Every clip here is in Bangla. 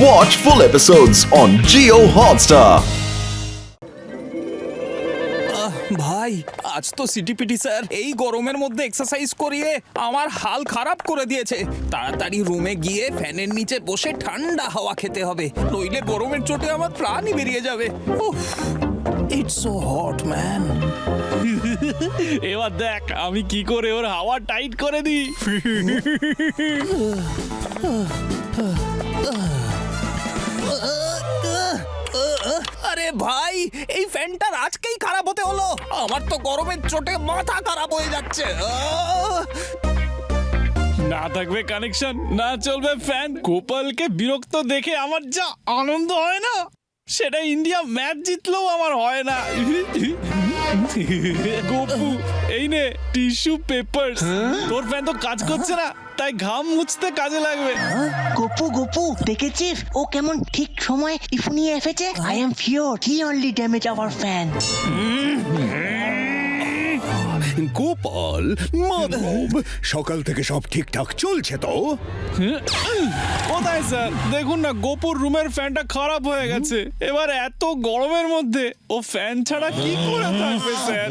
Watch full episodes on Jio Hotstar. ভাই আজ তো সিটিপিটি স্যার এই গরমের মধ্যে এক্সারসাইজ করিয়ে আমার হাল খারাপ করে দিয়েছে। তাড়াতাড়ি রুমে গিয়ে ফ্যানের নিচে বসে ঠান্ডা হাওয়া খেতে হবে, নইলে গরমের চোটে আমার প্রাণই বেরিয়ে যাবে। It's so hot man. এবার দেখ আমি কি করে ওর হাওয়া টাইট করে দিই। আরে ভাই এই ফ্যানটার আজকেই খারাপ হতে হলো, আমার তো গরমের চোটে মাথা খারাপ হয়ে যাচ্ছে। না থাকবে কানেকশন, না চলবে ফ্যান, গোপালকে বিরক্ত দেখে আমার যা আনন্দ হয় না, সেটা ইন্ডিয়া ম্যাচ জিতলেও আমার হয় না। গোপু এই নে টিস্যু পেপার, তোর ফ্যান তো কাজ করছে না, তাই ঘাম মুছতে কাজে লাগবে। গোপু গোপু দেখেছিস ও কেমন ঠিক সময় ইফু নিয়ে এসেছে? I am sure he only damage our fan. Gopal, Madhav, সকাল থেকে সব ঠিকঠাক চলছে তো? কোথায় স্যার? দেখুন না গোপুর রুমের ফ্যানটা খারাপ হয়ে গেছে, এবার এত গরমের মধ্যে ও ফ্যান ছাড়া কি করে থাকবে স্যার?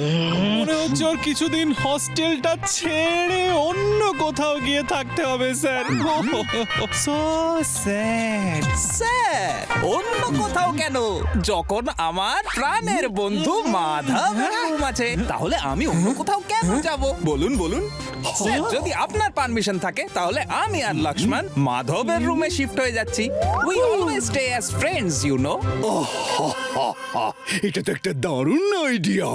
মনে হচ্ছে ওর কিছুদিন হস্টেলটা ছেড়ে অন্য কোথাও গিয়ে থাকতে হবে স্যার। সো স্যাড স্যার, অন্য কোথাও কেন, যখন আমার প্রাণের বন্ধু মাধব রুম আছে, তাহলে আমি অন্য কোথাও কেন যাব? বলুন বলুন স্যার, যদি আপনার পারমিশন থাকে তাহলে আমি আর লক্ষ্মণ মাধবের রুমে শিফট হয়ে যাচ্ছি। We always stay as friends you know. এটা তো একটা দারুণ আইডিয়া।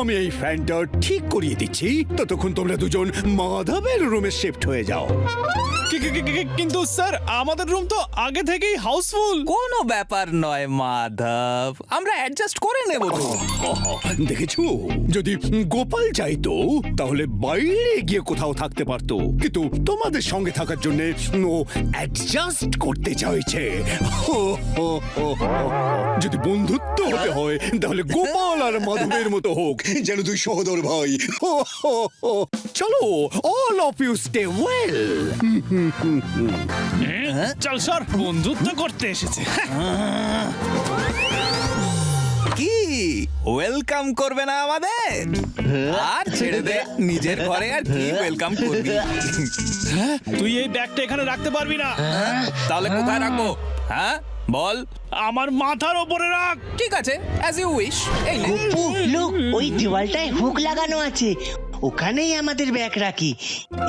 আমি এই ফ্যানটা ঠিক করিয়ে দিচ্ছি, ততক্ষণ তোমরা দুজন মাধবের রুমে শিফট হয়ে যাও। কিন্তু স্যার আমাদের রুম তো আগে থেকেই হাউসফুল। কোনো ব্যাপার নয় মাধব, আমরা অ্যাডজাস্ট করে নেব তো। দেখেছো, যদি গোপাল চাইতো তাহলে বাইরে গিয়ে কোথাও থাকতে পারতো, কিন্তু তোমাদের সঙ্গে থাকার জন্য ও অ্যাডজাস্ট করতে চাইছে। যদি বন্ধুত্ব হতে হয় তাহলে গোপাল আর মাধবের মতো হোক, যেন দুই সহোদর ভাই। চলো, all of you stay well. চল স্যার, বন্ধুত্ব করতে এসেছে। কি ওয়েলকাম করবে না আমাদের? আর ছেড়ে দে, নিজের ঘরে আর কি ওয়েলকাম করবি? তুই এই ব্যাগটা এখানে রাখতে পারবি না। তাহলে কোথায় রাখবো? হ্যাঁ বল। আমার মাথার ওপরে রাখ। ঠিক আছে, অ্যাজ ইউ উইশ। এই নে। গোপু লুক, ওই দেওয়ালটায় হুক লাগানো আছে, ওখানেই আমাদের ব্যাগ রাখি।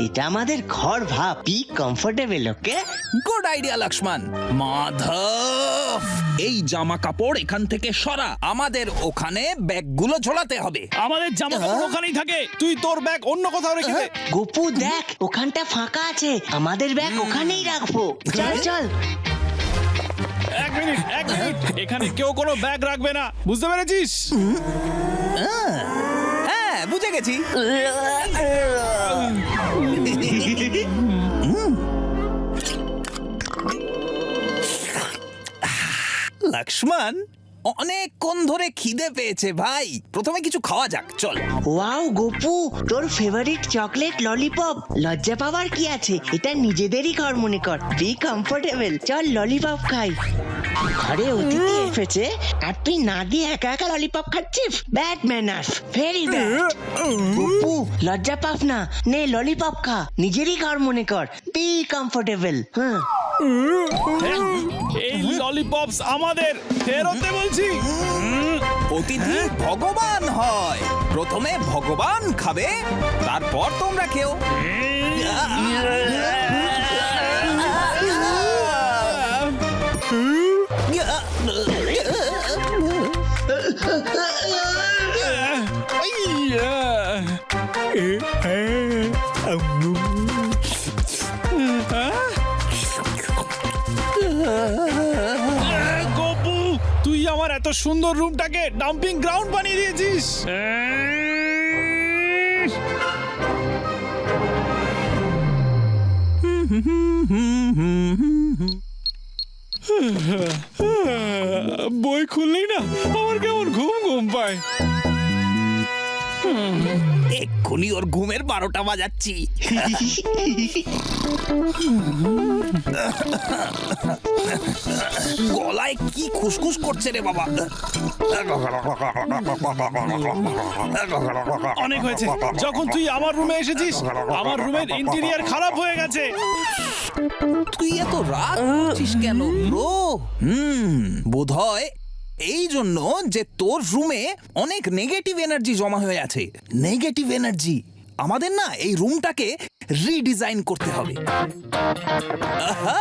এটা আমাদের ঘর, ভাব, be comfortable. Okay, good idea Lakshman. Madhav, এই জামা কাপড় এখান থেকে সরা, আমাদের ওখানে ব্যাগগুলো ঝোলাতে হবে। আমাদের জামা কাপড় ওখানেই থাকে, তুই তোর ব্যাগ অন্য কোথাও রেখে দে। গোপু দেখ ওখানটা ফাঁকা আছে, আমাদের ব্যাগ ওখানেই রাখবো। চল চল। এক মিনিট, এখানে কেউ কোনো ব্যাগ রাখবে না, বুঝতে পেরেছিস? হ্যাঁ বুঝে গেছি। লক্ষ্মণ, অনেকক্ষণ ধরে খিদে পেয়েছে ভাই, প্রথমে কিছু খাওয়া যাক, চল। ওয়াও গোপু, তোর ফেভারিট চকলেট ললিপপ। লজ্জা পাওয়ার কি আছে, এটা নিজেদেরই ঘর মনে কর, বি কমফোর্টেবল। চল ললিপপ খাই। ঘরে অতিথি এসেছে আর তুই না দিয়ে একা একা ললিপপ খাচ্ছিস? Bad manners, very bad. Gopu লজ্জা পাস না, নে ললিপপ খা, নিজেরই ঘর মনে কর, বি কমফোর্টেবল। হ্যাঁ, এই ললিপপস আমাদের, ফেরতে বলছি। অতিথি ভগবান হয়, প্রথমে ভগবান খাবে, তারপর তোমরা খেও। গোপু, তুই আমার এত সুন্দর রুমটাকে ডাম্পিং গ্রাউন্ড বানিয়ে দিয়েছিস। বই খুললেই না আমার কেমন ঘুম ঘুম পায়। এক্ষুনি ওর ঘুমের 12টা বাজাচ্ছি। গলায় কি খুসখুস করছে রে বাবা। অনেক হয়েছে। যখন তুই আমার রুমে এসেছিস, আমার রুমের ইন্টেরিয়ার খারাপ হয়ে গেছে। তুই এত রাগ করছিস কেন ব্রো? বোধহয় এই জন্য যে তোর রুমে অনেক নেগেটিভ এনার্জি জমা হয়ে আছে। Negative energy. আমাদের না এই রুমটাকে রিডিজাইন করতে হবে। আহা!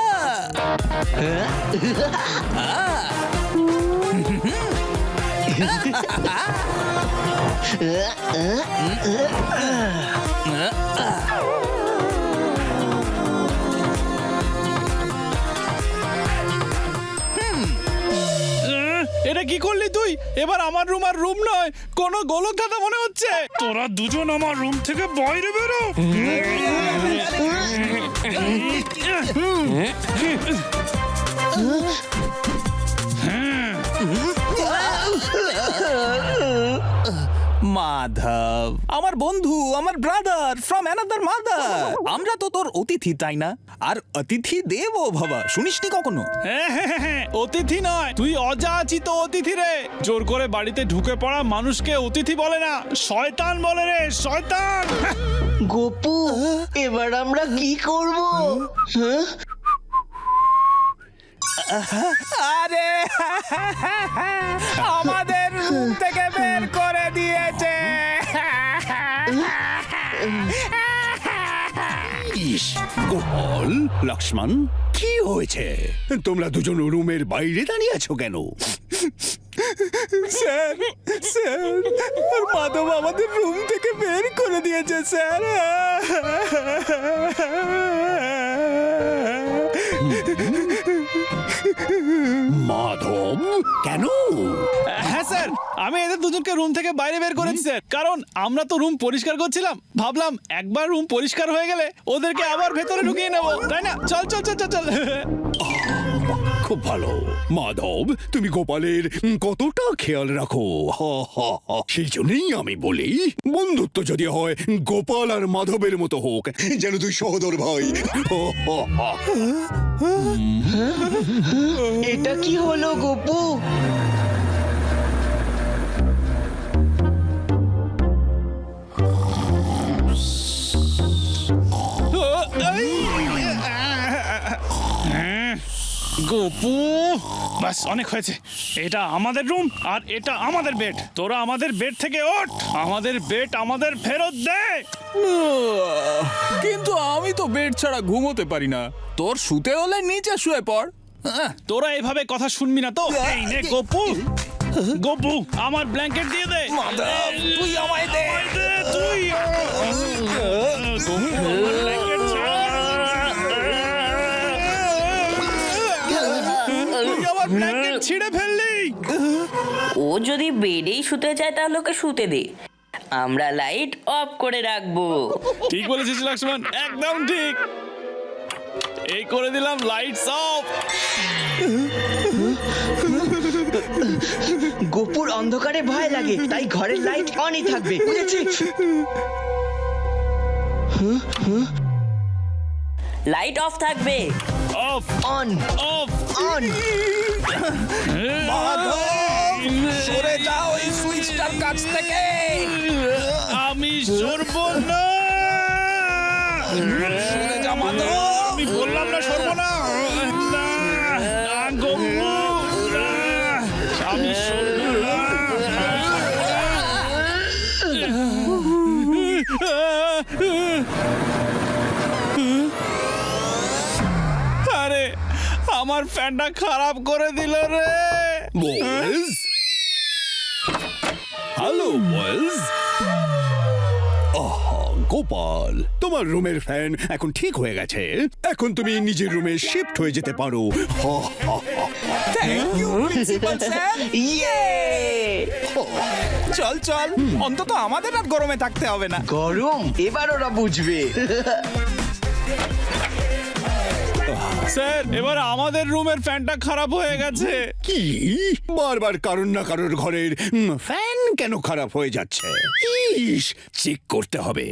এটা কি করলি তুই? এবার আমার রুম আর রুম নয়, কোন গোলক ধাঁধা মনে হচ্ছে। তোরা দুজন আমার রুম থেকে বাইরে বেরো। মাধব, আমার বন্ধু, আমার ব্রাদার ফ্রম অ্যানাদার মাদার। আমরা তো তোর অতিথি, তাই না? আর অতিথি দেবো ভবা, শুনিসনি কখনো? হ্যাঁ, অতিথি নয়, তুই অযাচিত অতিথি রে। জোর করে বাড়িতে ঢুকে পড়া মানুষকে অতিথি বলে না, শয়তান বলে রে, শয়তান। গোপু, এবার আমরা কি করব? হ্যাঁ? আরে আমাদের রুম থেকে বের করে দিয়েছে। ইস, গোপাল, লক্ষ্মণ, কি হয়েছে? তোমরা দুজন রুমের বাইরে দাঁড়িয়ে আছো কেন? স্যার, মাধব আমাদের রুম থেকে বের করে দিয়েছে স্যার। মাধব, কেন? হ্যাঁ স্যার, আমি এদের দুজনকে রুম থেকে বাইরে বের করেছি স্যার, কারণ আমরা তো রুম পরিষ্কার করছিলাম। ভাবলাম একবার রুম পরিষ্কার হয়ে গেলে ওদেরকে আবার ভেতরে ঢুকিয়ে নেবো, তাই না? চল চল চল চল চল। খুব ভালো। মাধব, তুমি গোপালের কতটা খেয়াল রাখো। সেই জন্যই আমি বলি, বন্ধুত্ব যদি হয় গোপাল আর মাধবের মতো হোক, যেন তুই সহোদর ভাই। এটা কি হলো গোপু? গোপু, বাস অনেক হয়েছে। এটা আমাদের রুম আর এটা আমাদের বেড। তোরা আমাদের বেড থেকে ওঠ, আমাদের বেড আমাদের ফেরত দে। কিন্তু আমি তো বেড ছাড়া ঘুমোতে পারি না। তোর শুতে হলে নিচে শুয়ে পড়। তোরা এভাবে কথা শুনবি না তো। এই নে গোপু, গোপু আমার ব্ল্যাঙ্কেট দিয়ে দে। মাধব, তুই আমায় দে। তুই গোপু, আমার ব্ল্যাঙ্কেট ছাড়। তুই আমার ব্ল্যাঙ্কেট ছিঁড়ে ফেললি। ও যদি বেডেই শুতে চায় তাহলে ওকে শুতে দে, আমরা লাইট অফ করে রাখবো। ঠিক বলেছিস লক্ষ্মণ, একদম ঠিক। এই করে দিলাম লাইটস অফ। গোপুর অন্ধকারে ভয় লাগে, তাই ঘরের লাইট অনই থাকবে, বুঝেছি? লাইট অফ থাকবে। Of on of on. সরে যাও এই সুইচটার কাছ থেকে। আমি সরবো না। সরে যা মাধব। আমি বললাম না সরবো না। না, না গোপু, না, আমি সরবো না। আরে আমার ফ্যানটা খারাপ করে দিল রে। Boys, hello boys. গোপাল, তোমার রুমের ফ্যান এখন ঠিক হয়ে গেছে। এখন তুমি নিজের রুমে শিফট হয়ে যেতে পারো। Thank you principal sir. ইয়ে! চল চল, অন্তত আমাদের আর গরমে থাকতে হবে না। গরম এবার ওরা বুঝবে। স্যার এবার আমাদের রুমের ফ্যানটা খারাপ হয়ে গেছে। কি বারবার কারোর না কারোর ঘরের ফ্যান কেন খারাপ হয়ে যাচ্ছে? ইস, চেক করতে হবে।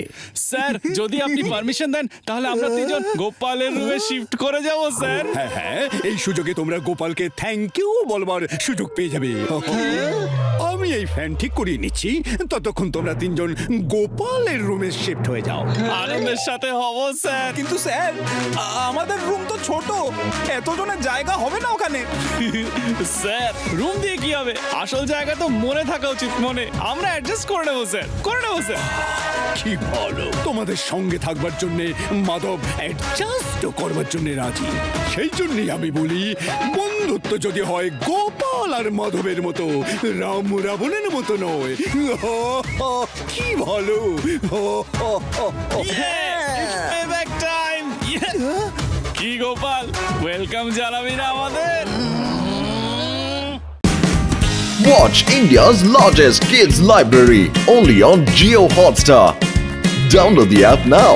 স্যার যদি আপনি পারমিশন দেন তাহলে আমরা তিনজন গোপালের রুমে শিফট করে যাব স্যার। হ্যাঁ হ্যাঁ, এই সুযোগে তোমরা গোপালকে থ্যাংক ইউ বলবার সুযোগ পেয়ে যাবে। আমি এই ফ্যান ঠিক করিয়ে নিচ্ছি, ততক্ষণ তোমরা তিনজন গোপালের রুমে শিফট হয়ে যাও। আনন্দের সাথে হব স্যার। কিন্তু স্যার আমাদের রুম তো ছোট, এতজনের জায়গা হবে না ওখানে। স্যার রুম দিয়ে কি হবে, আসল জায়গা তো মনে থাকা উচিত। মনে আমরা অ্যাডজাস্ট করে নেবো স্যার, করে নেবো স্যার। কি ভালো, তোমাদের সঙ্গে থাকবার জন্য মাধব অ্যাডজাস্ট করবার জন্য রাজি। সেই জন্যই আমি বলি, বন্ধুত্ব যদি হয় গোপাল আর মাধবের মতো, রাম রাবণের মতো নয়। কি ভালো। Payback time! কি গোপাল, ওয়েলকাম জানাবি না আমাদের? Watch India's largest kids library only on Geo Hotstar. Download the app now.